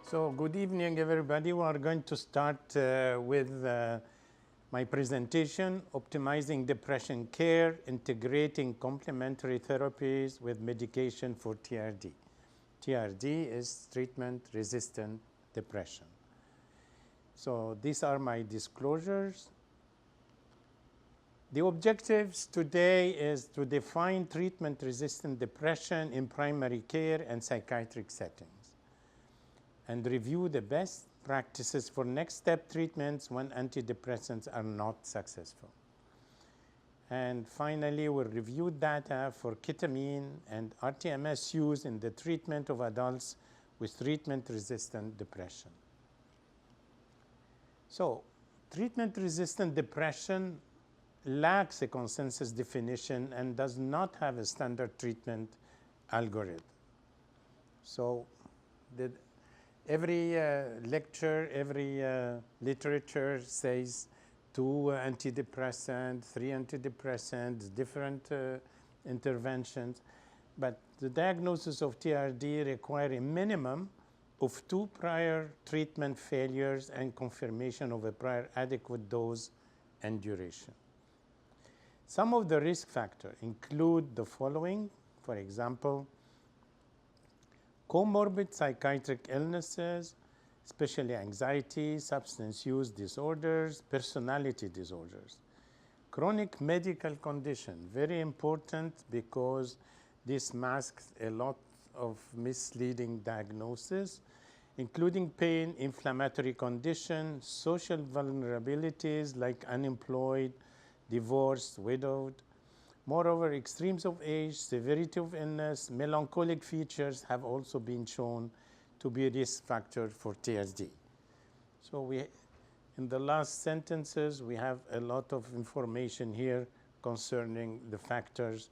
So good evening, everybody. We are going to start with my presentation, Optimizing Depression Care, Integrating Complementary Therapies with Medication for TRD. TRD is Treatment-Resistant Depression. So these are my disclosures. The objectives today is to define treatment-resistant depression in primary care and psychiatric settings, and review the best practices for next step treatments when antidepressants are not successful. And finally, we'll review data for ketamine and rTMS use in the treatment of adults with treatment-resistant depression. So, treatment-resistant depression lacks a consensus definition and does not have a standard treatment algorithm. So, every lecture, every literature says 2 antidepressants, 3 antidepressants, different interventions. But the diagnosis of TRD require a minimum of 2 prior treatment failures and confirmation of a prior adequate dose and duration. Some of the risk factors include the following. For example, comorbid psychiatric illnesses, especially anxiety, substance use disorders, personality disorders. Chronic medical condition, very important because this masks a lot of misleading diagnosis, including pain, inflammatory condition, social vulnerabilities like unemployed, divorced, widowed. Moreover, extremes of age, severity of illness, melancholic features have also been shown to be risk factors for TRD. So in the last sentences, we have a lot of information here concerning the factors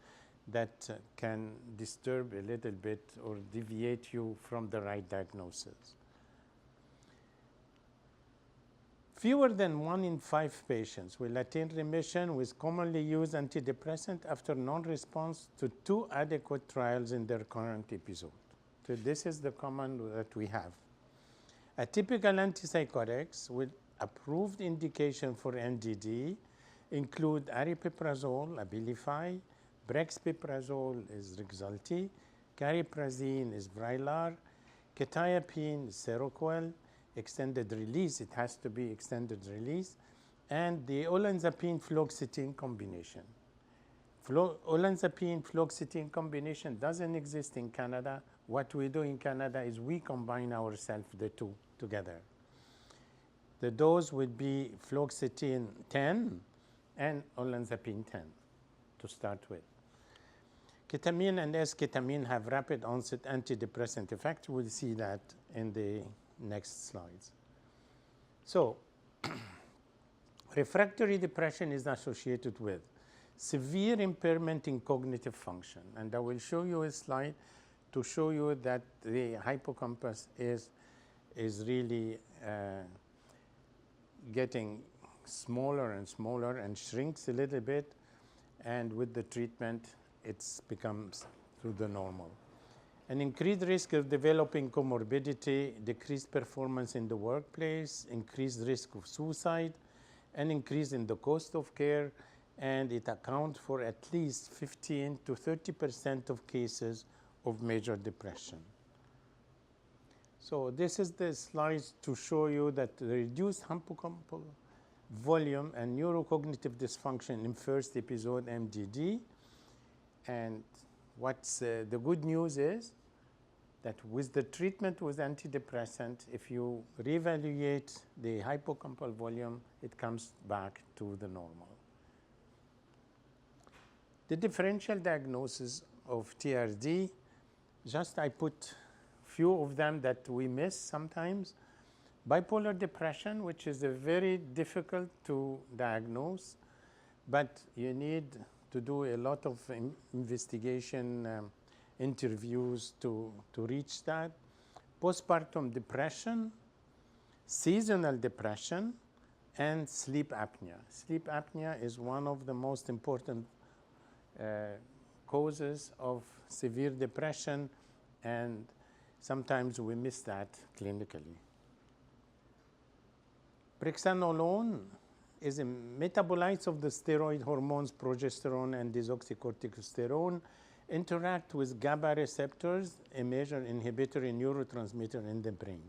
that can disturb a little bit or deviate you from the right diagnosis. Fewer than 1 in 5 patients will attain remission with commonly used antidepressant after non-response to 2 adequate trials in their current episode. So this is the common that we have. Atypical antipsychotics with approved indication for NDD include aripiprazole, Abilify, brexpiprazole is Rexulti, cariprazine is Vraylar, quetiapine is Seroquel, extended release, it has to be extended release, and the olanzapine fluoxetine combination. Olanzapine fluoxetine combination doesn't exist in Canada. What we do in Canada is we combine ourselves the 2 together. The dose would be fluoxetine 10 and olanzapine 10 to start with. Ketamine and esketamine have rapid onset antidepressant effect. We'll see that in the next slides. So, refractory depression is associated with severe impairment in cognitive function. And I will show you a slide to show you that the hippocampus is really getting smaller and smaller and shrinks a little bit. And with the treatment, it becomes to the normal. An increased risk of developing comorbidity, decreased performance in the workplace, increased risk of suicide, an increase in the cost of care, and it accounts for at least 15 to 30% of cases of major depression. So this is the slide to show you that the reduced hippocampal volume and neurocognitive dysfunction in first episode MDD. And what's the good news is that with the treatment with antidepressant, if you reevaluate the hippocampal volume, it comes back to the normal. The differential diagnosis of TRD, just I put few of them that we miss sometimes. Bipolar depression, which is a very difficult to diagnose, but you need to do a lot of investigation interviews to reach that. Postpartum depression, seasonal depression, and sleep apnea. Sleep apnea is one of the most important causes of severe depression, and Sometimes we miss that clinically. Brexanolone is a metabolite of the steroid hormones progesterone and desoxycorticosterone interact with GABA receptors, a major inhibitory neurotransmitter in the brain.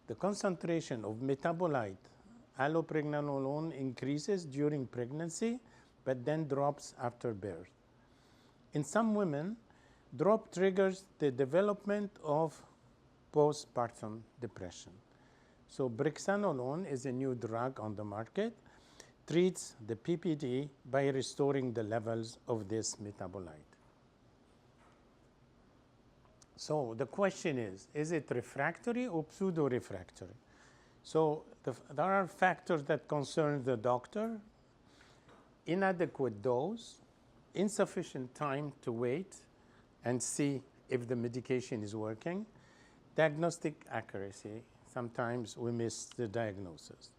The concentration of metabolite allopregnanolone increases during pregnancy, but then drops after birth. In some women, drop triggers the development of postpartum depression. So brexanolone is a new drug on the market, treats the PPD by restoring the levels of this metabolite. So the question is it refractory or pseudo-refractory? So there are factors that concern the doctor: inadequate dose, insufficient time to wait and see if the medication is working, diagnostic accuracy. Sometimes we miss the diagnosis.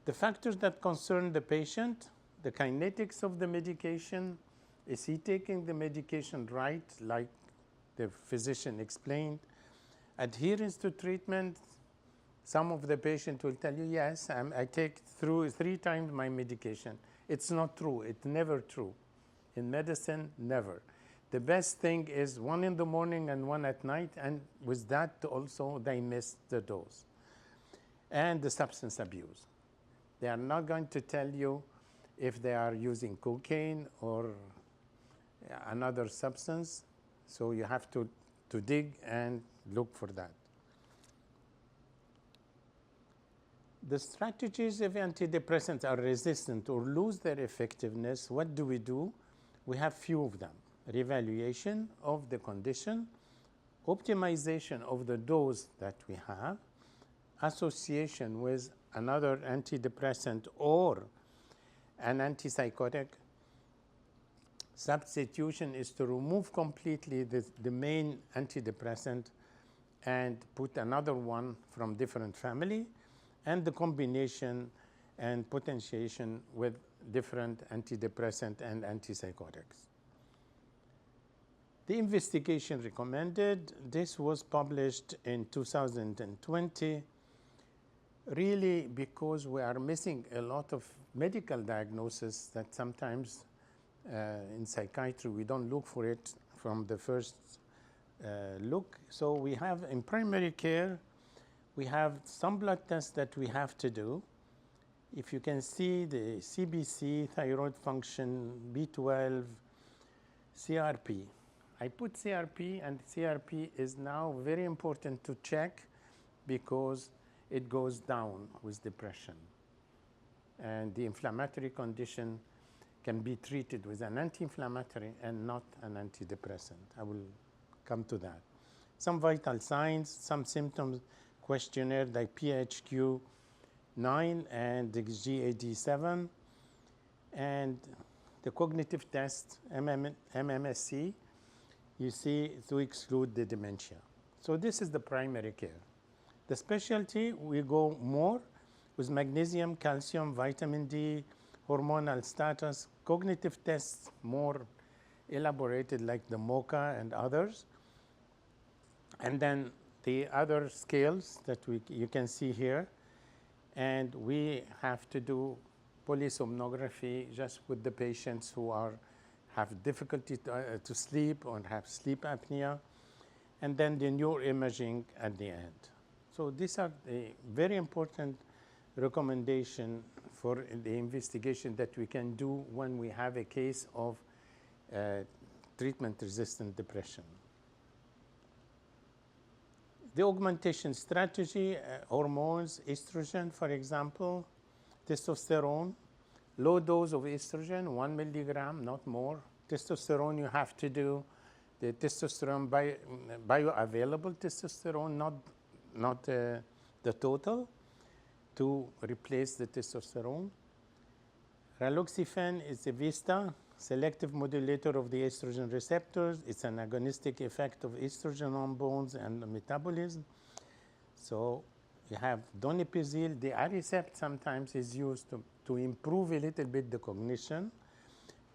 The factors that concern the patient: the kinetics of the medication. Is he taking the medication right, like the physician explained? Adherence to treatment. Some of the patient will tell you, yes, I take through 3 times my medication. It's not true. It's never true. In medicine, never. The best thing is 1 in the morning and 1 at night, and with that also they miss the dose. And the substance abuse. They are not going to tell you if they are using cocaine or another substance, so you have to dig and look for that. The strategies if antidepressants are resistant or lose their effectiveness, what do? We have few of them: reevaluation of the condition, optimization of the dose that we have, association with another antidepressant or an antipsychotic. Substitution is to remove completely the main antidepressant and put another one from different family, and the combination and potentiation with different antidepressant and antipsychotics. The investigation recommended, this was published in 2020, really because we are missing a lot of medical diagnosis that sometimes in psychiatry we don't look for it from the first look. So we have in primary care, we have some blood tests that we have to do. If you can see the CBC, thyroid function, B12, CRP. I put CRP, and CRP is now very important to check because it goes down with depression. And the inflammatory condition can be treated with an anti-inflammatory and not an antidepressant. I will come to that. Some vital signs, some symptoms questionnaire like PHQ-9 and the GAD-7, and the cognitive test, MMSE, you see, to exclude the dementia. So this is the primary care. The specialty, we go more with magnesium, calcium, vitamin D, hormonal status, cognitive tests more elaborated like the MOCA and others. And then the other scales that you can see here. And we have to do polysomnography just with the patients who have difficulty to sleep or have sleep apnea, and then the neuroimaging at the end. So these are the very important recommendation for the investigation that we can do when we have a case of treatment-resistant depression. The augmentation strategy, hormones, estrogen, for example, testosterone, low dose of estrogen, 1 milligram, not more. Testosterone, you have to do the testosterone, bioavailable testosterone, not the total, to replace the testosterone. Raloxifene is a VISTA, selective modulator of the estrogen receptors. It's an agonistic effect of estrogen on bones and metabolism. So you have donepezil. The Aricept sometimes is used to improve a little bit the cognition.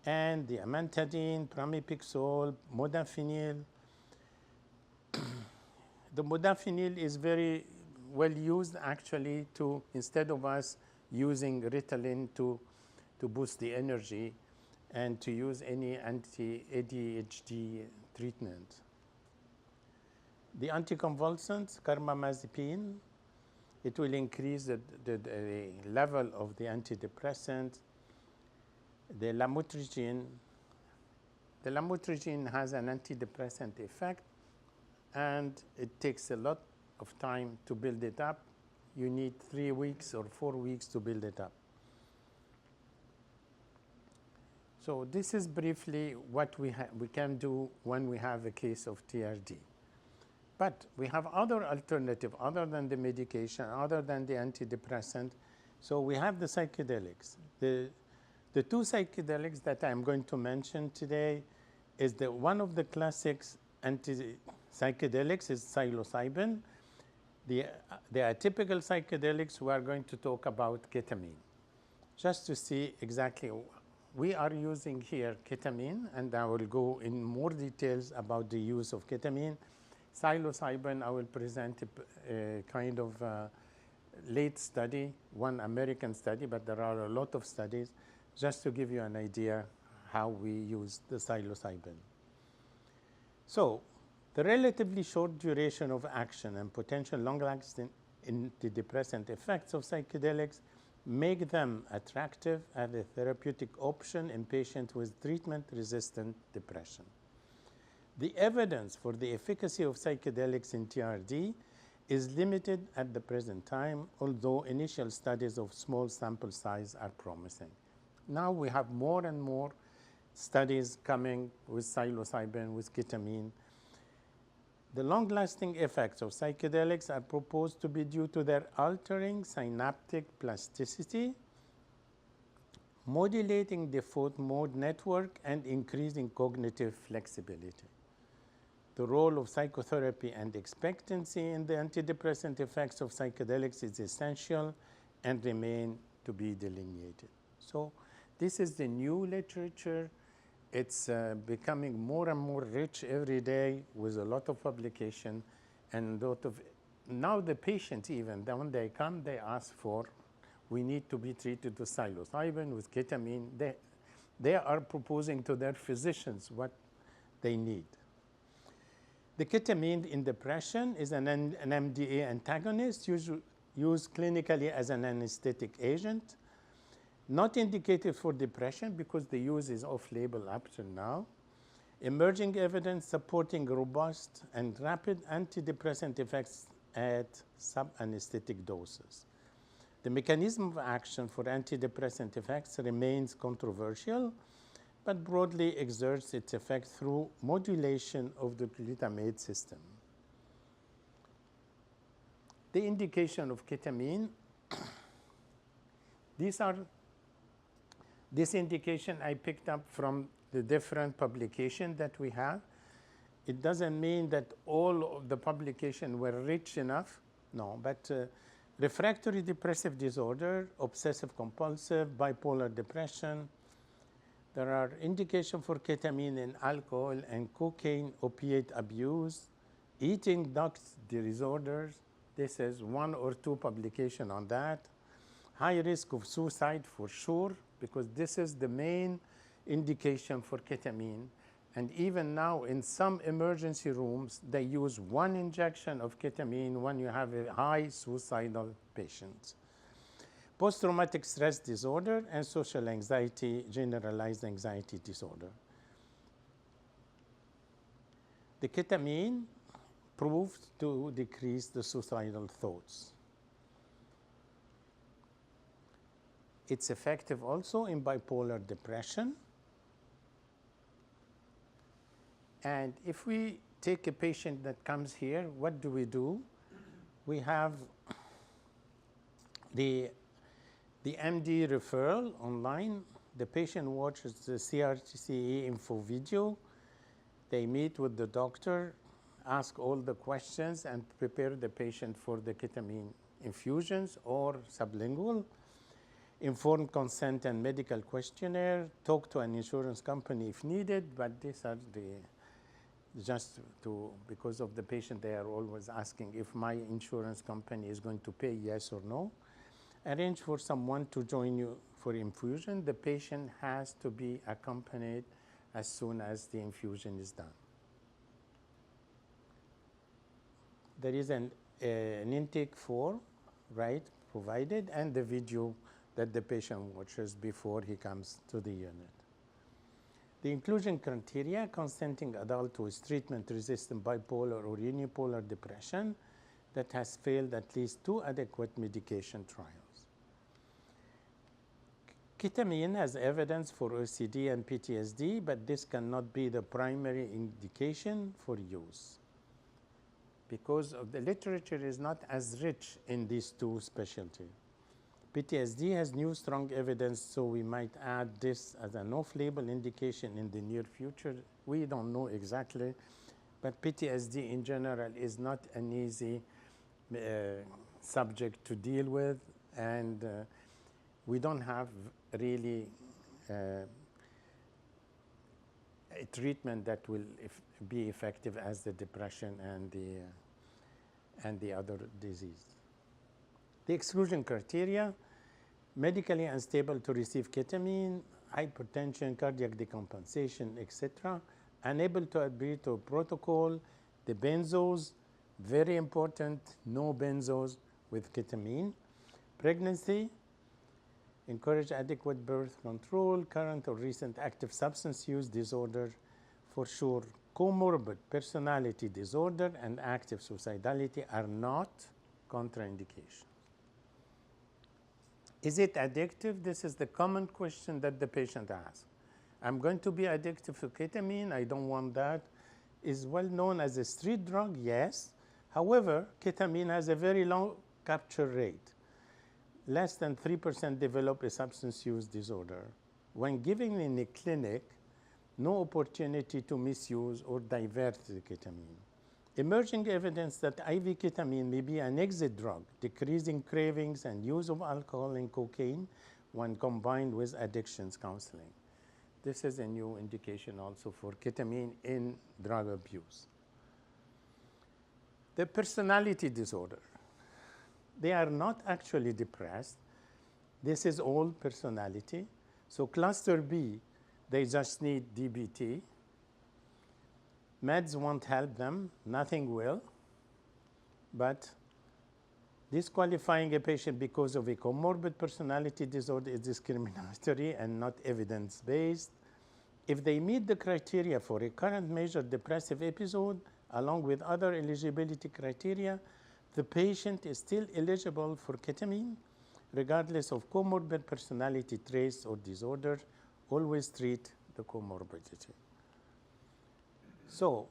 And the amantadine, pramipixole, modafinil. The modafinil is very well used actually to, instead of us using Ritalin to boost the energy and to use any anti-ADHD treatment. The anticonvulsants, carbamazepine, it will increase the level of the antidepressant. The lamotrigine has an antidepressant effect, and it takes a lot of time to build it up. You need 3 weeks or 4 weeks to build it up. So this is briefly what we can do when we have a case of TRD. But we have other alternative other than the medication, other than the antidepressant. So we have the psychedelics. The two psychedelics that I'm going to mention today is one of the classics psychedelics is psilocybin. The atypical psychedelics, we are going to talk about ketamine. Just to see exactly, we are using here ketamine, and I will go in more details about the use of ketamine. Psilocybin, I will present a kind of late study, one American study, but there are a lot of studies, just to give you an idea how we use the psilocybin. So the relatively short duration of action and potential long-lasting antidepressant effects of psychedelics make them attractive as a therapeutic option in patients with treatment-resistant depression. The evidence for the efficacy of psychedelics in TRD is limited at the present time, although initial studies of small sample size are promising. Now we have more and more studies coming with psilocybin, with ketamine. The long-lasting effects of psychedelics are proposed to be due to their altering synaptic plasticity, modulating default mode network, and increasing cognitive flexibility. The role of psychotherapy and expectancy in the antidepressant effects of psychedelics is essential and remain to be delineated. So this is the new literature. It's becoming more and more rich every day with a lot of publication and a lot of, now the patients even, when they come, they ask for, we need to be treated with psilocybin, with ketamine. They are proposing to their physicians what they need. The ketamine in depression is an MDA antagonist used clinically as an anesthetic agent. Not indicated for depression because the use is off-label up to now. Emerging evidence supporting robust and rapid antidepressant effects at sub-anesthetic doses. The mechanism of action for antidepressant effects remains controversial, but broadly exerts its effect through modulation of the glutamate system. The indication of ketamine, this indication I picked up from the different publications that we have. It doesn't mean that all of the publications were rich enough, no, but refractory depressive disorder, obsessive compulsive, bipolar depression. There are indications for ketamine in alcohol and cocaine opiate abuse, eating duct disorders. This is 1 or 2 publications on that. High risk of suicide for sure, because this is the main indication for ketamine. And even now, in some emergency rooms, they use 1 injection of ketamine when you have a high suicidal patient. Post-traumatic stress disorder and social anxiety, generalized anxiety disorder. The ketamine proved to decrease the suicidal thoughts. It's effective also in bipolar depression. And if we take a patient that comes here, what do? We have the MD referral online. The patient watches the CRTCE info video. They meet with the doctor, ask all the questions, and prepare the patient for the ketamine infusions or sublingual. Informed consent and medical questionnaire, talk to an insurance company if needed, but these are just to, because of the patient, they are always asking if my insurance company is going to pay, yes or no. Arrange for someone to join you for infusion. The patient has to be accompanied as soon as the infusion is done. There is an intake form, right, provided, and the video that the patient watches before he comes to the unit. The inclusion criteria: consenting adult with treatment-resistant bipolar or unipolar depression that has failed at least 2 adequate medication trials. Ketamine has evidence for OCD and PTSD, but this cannot be the primary indication for use because of the literature is not as rich in these 2 specialties. PTSD has new strong evidence, so we might add this as an off-label indication in the near future. We don't know exactly, but PTSD in general is not an easy subject to deal with, and we don't have really a treatment that will be effective as the depression and the other disease. The exclusion criteria: medically unstable to receive ketamine, hypertension, cardiac decompensation, etc., unable to adhere to a protocol. The benzos, very important, no benzos with ketamine. Pregnancy, encourage adequate birth control, current or recent active substance use disorder, for sure. Comorbid personality disorder and active suicidality are not contraindications. Is it addictive? This is the common question that the patient asks. I'm going to be addicted to ketamine. I don't want that. Is well known as a street drug, yes. However, ketamine has a very low capture rate. Less than 3% develop a substance use disorder. When given in a clinic, no opportunity to misuse or divert the ketamine. Emerging evidence that IV ketamine may be an exit drug, decreasing cravings and use of alcohol and cocaine when combined with addictions counseling. This is a new indication also for ketamine in drug abuse. The personality disorder. They are not actually depressed. This is all personality. So cluster B, they just need DBT. Meds won't help them, nothing will. But disqualifying a patient because of a comorbid personality disorder is discriminatory and not evidence-based. If they meet the criteria for a current major depressive episode, along with other eligibility criteria, the patient is still eligible for ketamine, regardless of comorbid personality traits or disorder. Always treat the comorbidity. So,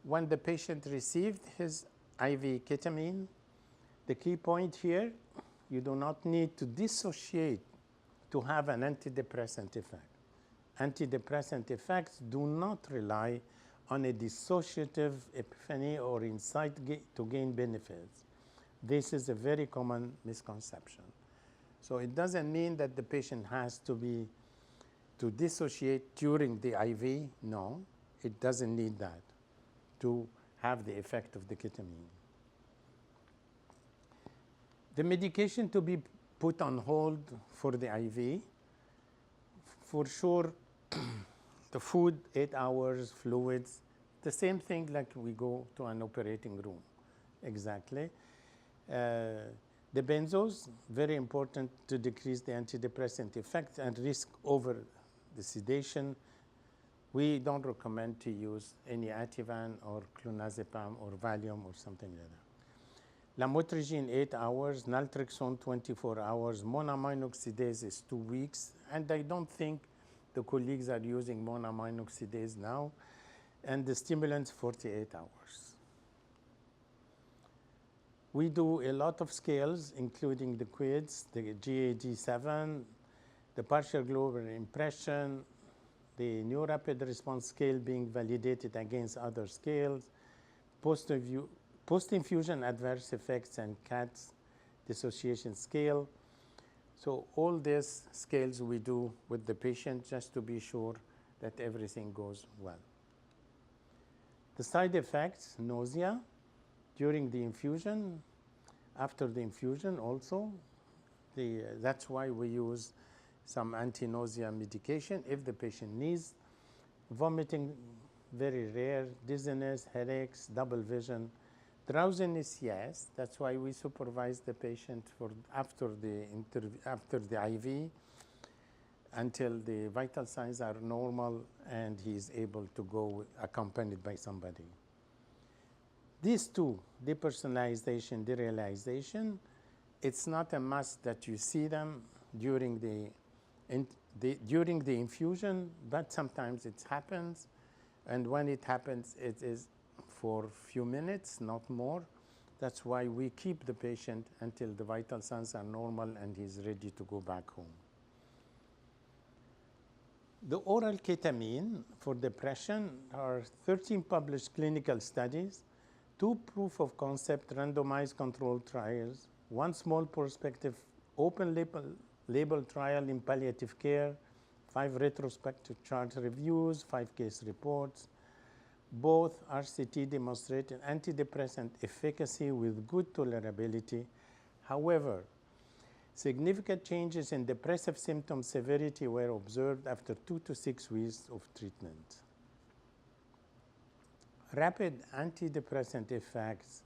when the patient received his IV ketamine, the key point here, you do not need to dissociate to have an antidepressant effect. Antidepressant effects do not rely on a dissociative epiphany or insight to gain benefits. This is a very common misconception. So it doesn't mean that the patient has to dissociate during the IV. No, it doesn't need that to have the effect of the ketamine. The medication to be put on hold for the IV, for sure, the food, 8 hours, fluids, the same thing like we go to an operating room, exactly. The benzos, very important to decrease the antidepressant effect and risk over the sedation. We don't recommend to use any Ativan or clonazepam or Valium or something like that. Lamotrigine 8 hours, naltrexone 24 hours, monoamine oxidase is 2 weeks, and I don't think the colleagues are using monoamine oxidase now, and the stimulants 48 hours. We do a lot of scales, including the QIDS, the GAD-7, the partial global impression, the new rapid response scale being validated against other scales, post-infusion adverse effects and CATS dissociation scale. So all these scales we do with the patient just to be sure that everything goes well. The side effects, nausea during the infusion, after the infusion also. That's why we use some anti-nausea medication if the patient needs. Vomiting, very rare. Dizziness, headaches, double vision. Drowsiness, yes. That's why we supervise the patient after the IV until the vital signs are normal and he is able to go accompanied by somebody. These two, depersonalization, derealization, it's not a must that you see them during the infusion, but sometimes it happens. And when it happens, it is for a few minutes, not more. That's why we keep the patient until the vital signs are normal and he's ready to go back home. The oral ketamine for depression are 13 published clinical studies, 2 proof of concept randomized controlled trials, 1 small prospective open label trial in palliative care, 5 retrospective chart reviews, 5 case reports. Both RCT demonstrated antidepressant efficacy with good tolerability. However, significant changes in depressive symptom severity were observed after 2 to 6 weeks of treatment. Rapid antidepressant effects,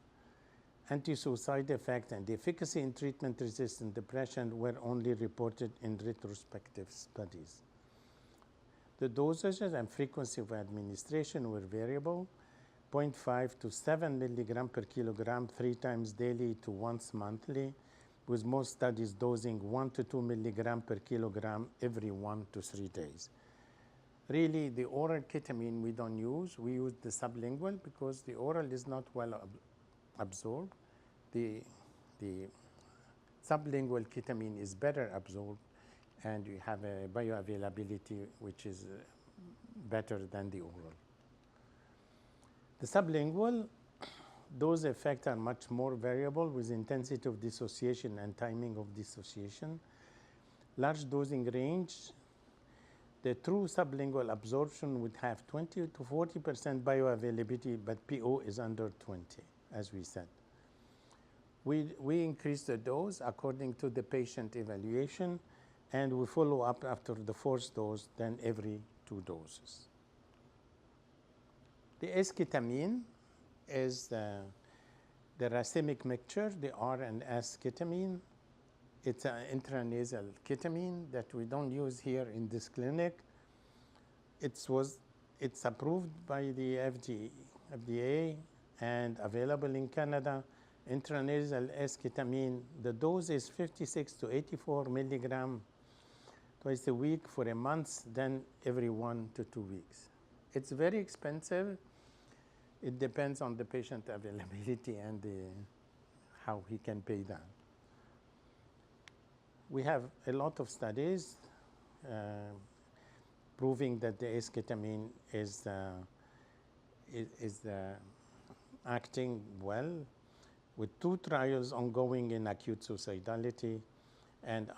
anti-suicide effect, and efficacy in treatment-resistant depression were only reported in retrospective studies. The dosages and frequency of administration were variable, 0.5 to 7 milligram per kilogram 3 times daily to once monthly, with most studies dosing 1 to 2 milligram per kilogram every 1 to 3 days. Really, the oral ketamine we don't use. We use the sublingual because the oral is not well absorbed. The sublingual ketamine is better absorbed, and you have a bioavailability which is better than the oral. The sublingual, those effects are much more variable with intensity of dissociation and timing of dissociation. Large dosing range, the true sublingual absorption would have 20 to 40% bioavailability, but PO is under 20, as we said. We increase the dose according to the patient evaluation, and we follow up after the 4th dose, then every 2 doses. The S-ketamine is the racemic mixture, the R and S ketamine. It's an intranasal ketamine that we don't use here in this clinic. It's approved by the FDA and available in Canada. Intranasal S-ketamine, the dose is 56 to 84 milligram twice a week for a month, then every 1 to 2 weeks. It's very expensive. It depends on the patient availability and how he can pay that. We have a lot of studies proving that the S-ketamine is acting well, with 2 trials ongoing in acute suicidality and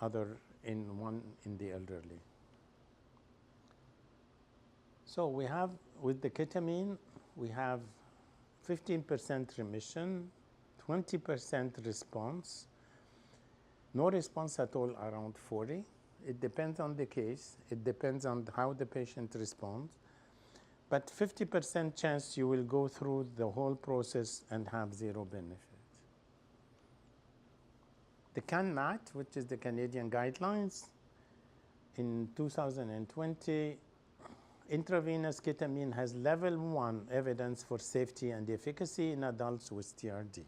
one in the elderly. So we have, with the ketamine, we have 15% remission, 20% response, no response at all around 40. It depends on the case. It depends on how the patient responds. But 50% chance you will go through the whole process and have 0 benefit. The CANMAT, which is the Canadian guidelines, in 2020, intravenous ketamine has level 1 evidence for safety and efficacy in adults with TRD.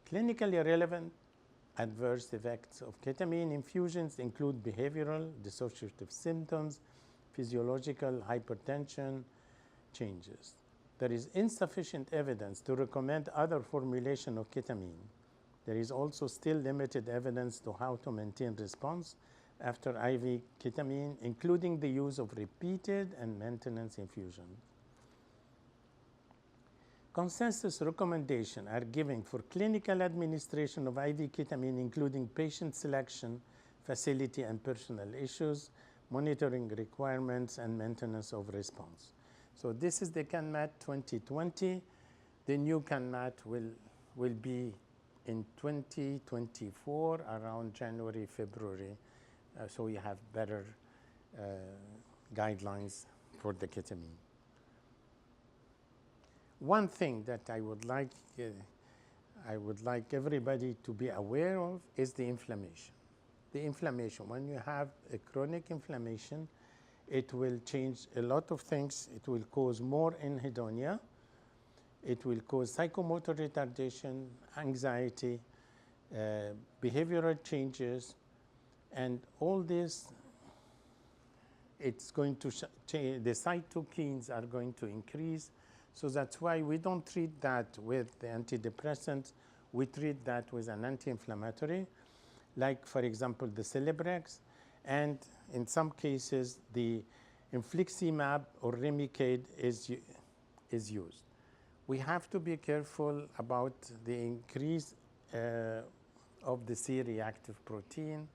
Clinically relevant adverse effects of ketamine infusions include behavioral, dissociative symptoms, physiological hypertension changes. There is insufficient evidence to recommend other formulation of ketamine. There is also still limited evidence to how to maintain response after IV ketamine, including the use of repeated and maintenance infusion. Consensus recommendations are given for clinical administration of IV ketamine, including patient selection, facility and personal issues, monitoring requirements, and maintenance of response. So this is the CanMat 2020. The new CanMat will be in 2024, around January, February, so we have better guidelines for the ketamine. One thing that I would like everybody to be aware of is the inflammation. The inflammation, when you have a chronic inflammation, it will change a lot of things. It will cause more anhedonia. It will cause psychomotor retardation, anxiety, behavioral changes, and all this, it's going to change. The cytokines are going to increase. So that's why we don't treat that with the antidepressants. We treat that with an anti-inflammatory, like, for example, the Celebrex, and in some cases, the infliximab or Remicade is used. We have to be careful about the increase of the C-reactive protein,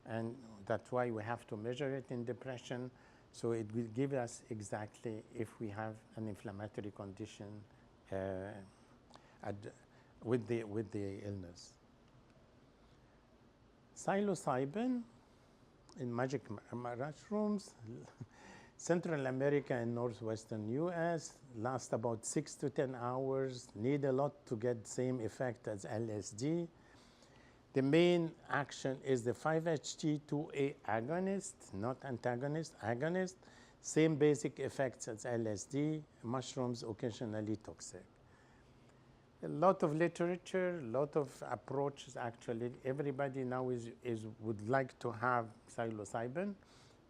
and that's why we have to measure it in depression, so it will give us exactly if we have an inflammatory condition with the illness. Psilocybin in magic mushrooms, Central America and northwestern US, last about 6 to 10 hours, need a lot to get same effect as LSD. The main action is the 5-HT2A agonist, not antagonist, agonist. Same basic effects as LSD, mushrooms occasionally toxic. A lot of literature, a lot of approaches actually. Everybody now would like to have psilocybin.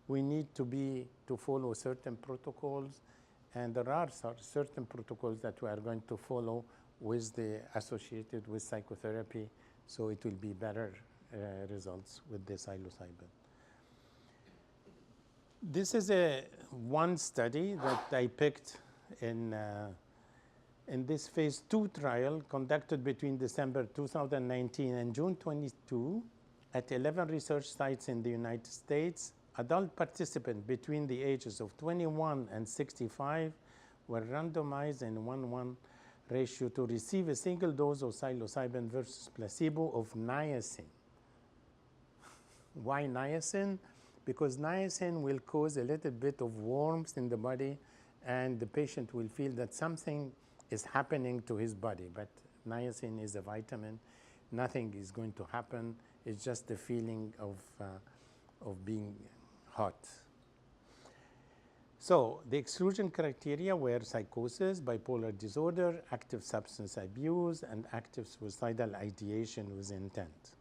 We need to follow certain protocols, and there are certain protocols that we are going to follow associated with psychotherapy, so it will be better results with the psilocybin. This is one study that I picked in this phase 2 trial conducted between December 2019 and June 22 at 11 research sites in the United States. Adult participants between the ages of 21 and 65 were randomized in 1:1 ratio to receive a single dose of psilocybin versus placebo of niacin. Why niacin? Because niacin will cause a little bit of warmth in the body, and the patient will feel that something is happening to his body. But niacin is a vitamin. Nothing is going to happen. It's just the feeling of being hot. So the exclusion criteria were psychosis, bipolar disorder, active substance abuse, and active suicidal ideation with intent.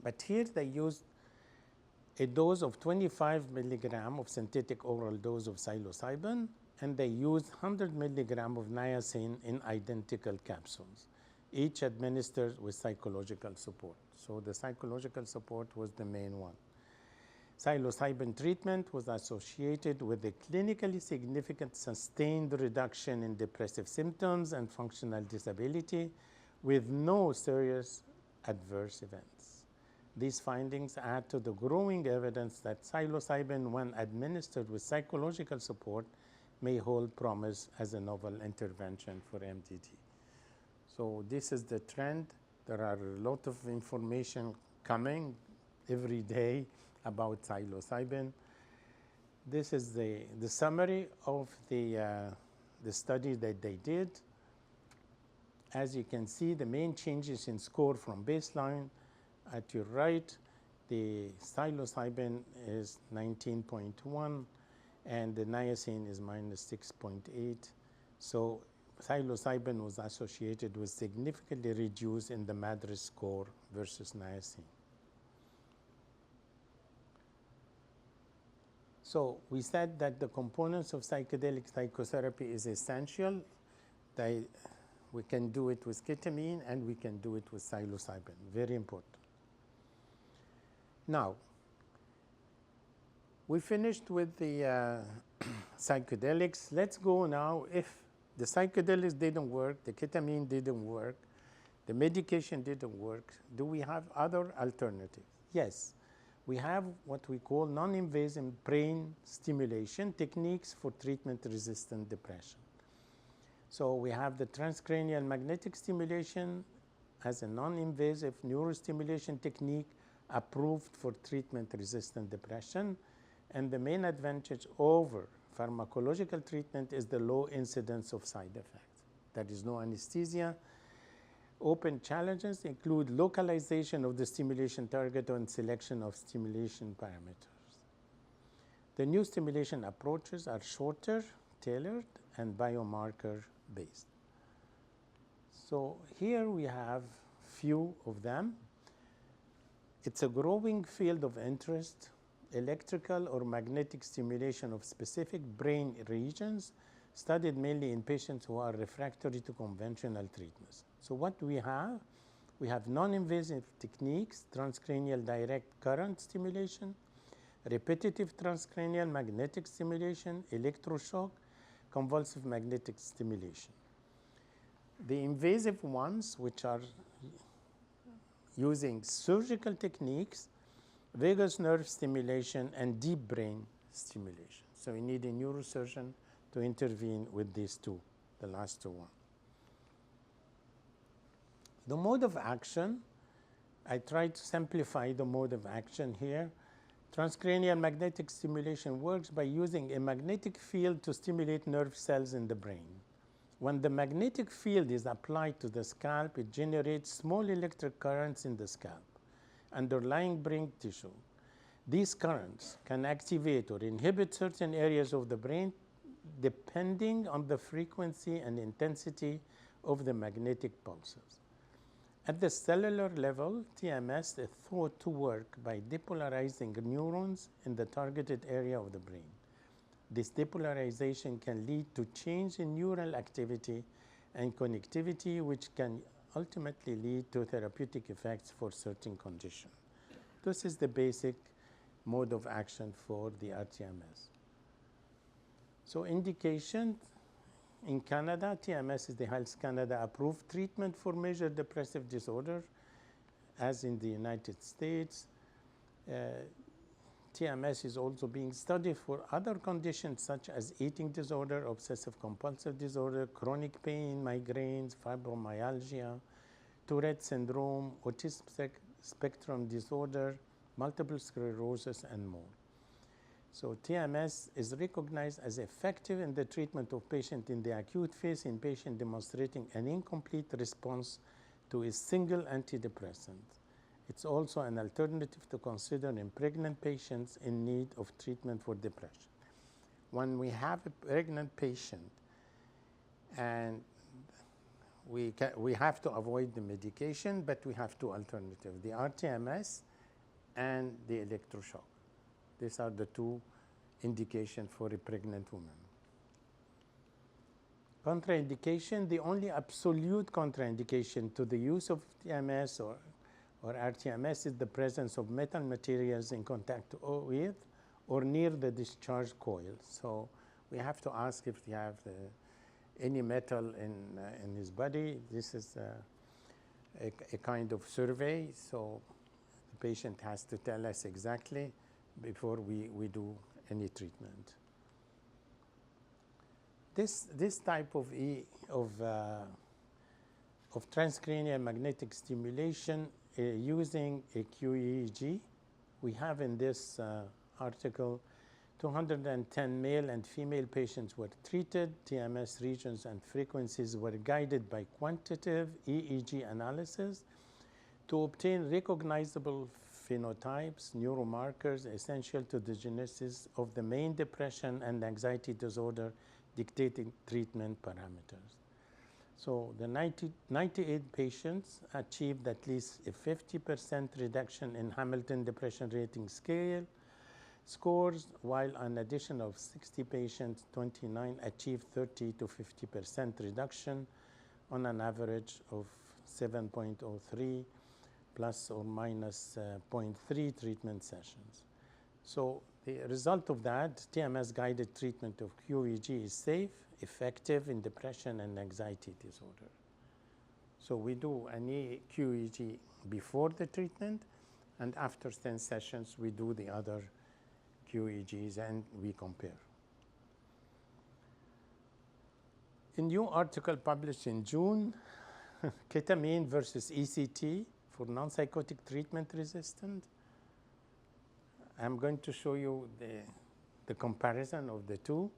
But here they used a dose of 25 milligram of synthetic oral dose of psilocybin, and they used 100 milligram of niacin in identical capsules, each administered with psychological support. So the psychological support was the main one. Psilocybin treatment was associated with a clinically significant sustained reduction in depressive symptoms and functional disability with no serious adverse events. These findings add to the growing evidence that psilocybin, when administered with psychological support, may hold promise as a novel intervention for MDD. So this is the trend. There are a lot of information coming every day about psilocybin. This is the summary of the study that they did. As you can see, the main changes in score from baseline. At your right, the psilocybin is 19.1, and the niacin is minus 6.8. So psilocybin was associated with significantly reduced in the MADRS score versus niacin. So we said that the components of psychedelic psychotherapy is essential. We can do it with ketamine, and we can do it with psilocybin. Very important. Now, we finished with the psychedelics. Let's go now. If the psychedelics didn't work, the ketamine didn't work, the medication didn't work, do we have other alternatives? Yes. we have what we call non-invasive brain stimulation techniques for treatment-resistant depression. So we have the transcranial magnetic stimulation as a non-invasive neurostimulation technique approved for treatment-resistant depression. And the main advantage over pharmacological treatment is the low incidence of side effects. There is no anesthesia. Open challenges include localization of the stimulation target and selection of stimulation parameters. The new stimulation approaches are shorter, tailored, and biomarker-based. So here we have few of them. It's a growing field of interest, electrical or magnetic stimulation of specific brain regions, studied mainly in patients who are refractory to conventional treatments. So what we have non-invasive techniques, transcranial direct current stimulation, repetitive transcranial magnetic stimulation, electroshock, convulsive magnetic stimulation. The invasive ones, which are using surgical techniques, vagus nerve stimulation, and deep brain stimulation. So we need a neurosurgeon to intervene with these two, the last two ones. The mode of action, I tried to simplify the mode of action here. Transcranial magnetic stimulation works by using a magnetic field to stimulate nerve cells in the brain. When the magnetic field is applied to the scalp, it generates small electric currents in the scalp, underlying brain tissue. These currents can activate or inhibit certain areas of the brain depending on the frequency and intensity of the magnetic pulses. At the cellular level, TMS is thought to work by depolarizing neurons in the targeted area of the brain. This depolarization can lead to change in neural activity and connectivity, which can ultimately lead to therapeutic effects for certain conditions. This is the basic mode of action for the rTMS. So indication in Canada, TMS is the Health Canada approved treatment for major depressive disorder, as in the United States. TMS is also being studied for other conditions such as eating disorder, obsessive compulsive disorder, chronic pain, migraines, fibromyalgia, Tourette syndrome, autism spectrum disorder, multiple sclerosis, and more. So TMS is recognized as effective in the treatment of patients in the acute phase in patients demonstrating an incomplete response to a single antidepressant. It's also an alternative to consider in pregnant patients in need of treatment for depression. When we have a pregnant patient and we have to avoid the medication, but we have two alternatives, the rTMS and the electroshock. These are the two indications for a pregnant woman. Contraindication, the only absolute contraindication to the use of TMS or rTMS is the presence of metal materials in contact with or near the discharge coil. So we have to ask if they have any metal in his body. This is a kind of survey, so the patient has to tell us exactly before we do any treatment. This type of transcranial magnetic stimulation using a QEEG, we have in this article 210 male and female patients were treated. TMS regions and frequencies were guided by quantitative EEG analysis to obtain recognizable phenotypes, neuromarkers essential to the genesis of the main depression and anxiety disorder dictating treatment parameters. So the 98 patients achieved at least a 50% reduction in Hamilton Depression Rating Scale scores, while an addition of 60 patients, 29, achieved 30 to 50% reduction on an average of 7.03 plus or minus 0.3 treatment sessions. So the result of that, TMS-guided treatment of QEEG is safe, effective in depression and anxiety disorder. So we do an QEEG before the treatment, And after 10 sessions, we do the other QEEGs and we compare. A new article published in June, ketamine versus ECT for non-psychotic treatment resistant. I'm going to show you the comparison of the two.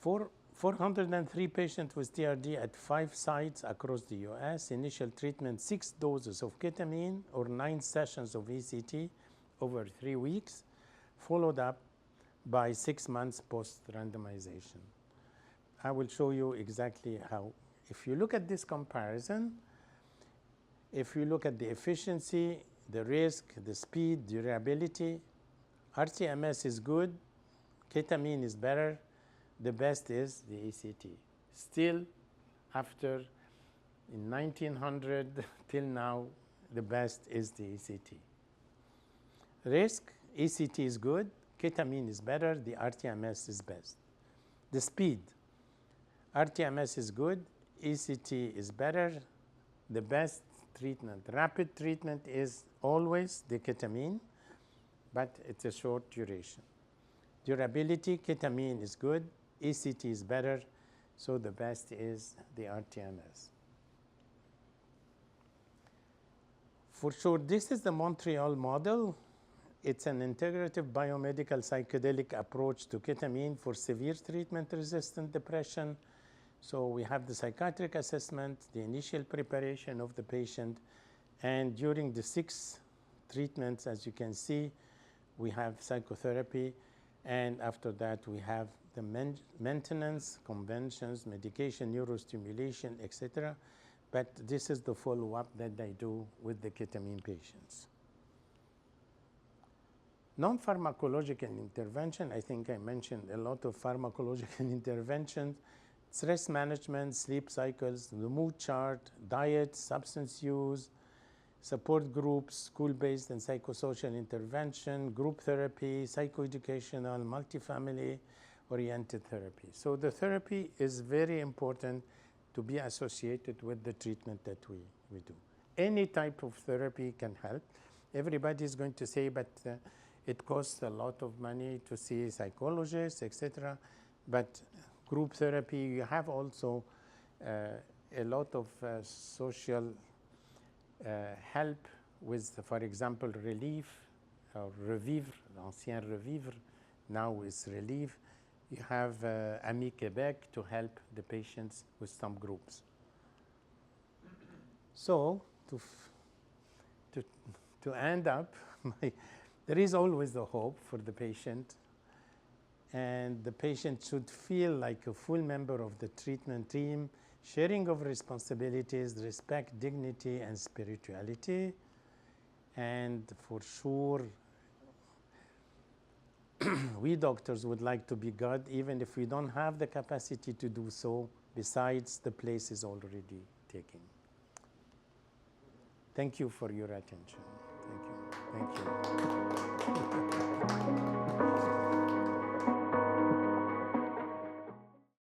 403 patients with TRD at 5 sites across the US. Initial treatment, 6 doses of ketamine or 9 sessions of ECT over 3 weeks, followed up by 6 months post-randomization. I will show you exactly how. If you look at this comparison, if you look at the efficiency, the risk, the speed, durability, rTMS is good, ketamine is better, the best is the ECT. Still, after in 1900 till now, the best is the ECT. Risk, ECT is good, ketamine is better, the rTMS is best. The speed, rTMS is good, ECT is better, the best treatment. Rapid treatment is always the ketamine, but it's a short duration. Durability, ketamine is good, ECT is better, so the best is the rTMS. For sure, this is the Montreal model. It's an integrative biomedical psychedelic approach to ketamine for severe treatment-resistant depression. So we have the psychiatric assessment, the initial preparation of the patient, and during the 6 treatments, as you can see, we have psychotherapy, and after that we have the maintenance, conventions, medication, neurostimulation, etc. But this is the follow-up that they do with the ketamine patients. Non-pharmacological intervention, I think I mentioned a lot of pharmacological interventions. Stress management, sleep cycles, the mood chart, diet, substance use, support groups, school-based and psychosocial intervention, group therapy, psychoeducational, multifamily oriented therapy. So the therapy is very important to be associated with the treatment that we do. Any type of therapy can help. Everybody is going to say, but it costs a lot of money to see psychologists, etc. But group therapy, you have also a lot of social help with, for example, relief or revivre, l'ancien revivre, now is relief. You have Ami Québec to help the patients with some groups. So to end up, there is always the hope for the patient, and the patient should feel like a full member of the treatment team, sharing of responsibilities, respect, dignity, and spirituality. And for sure, we doctors would like to be God, even if we don't have the capacity to do so, besides the place is already taken. Thank you for your attention. Thank you. Thank you.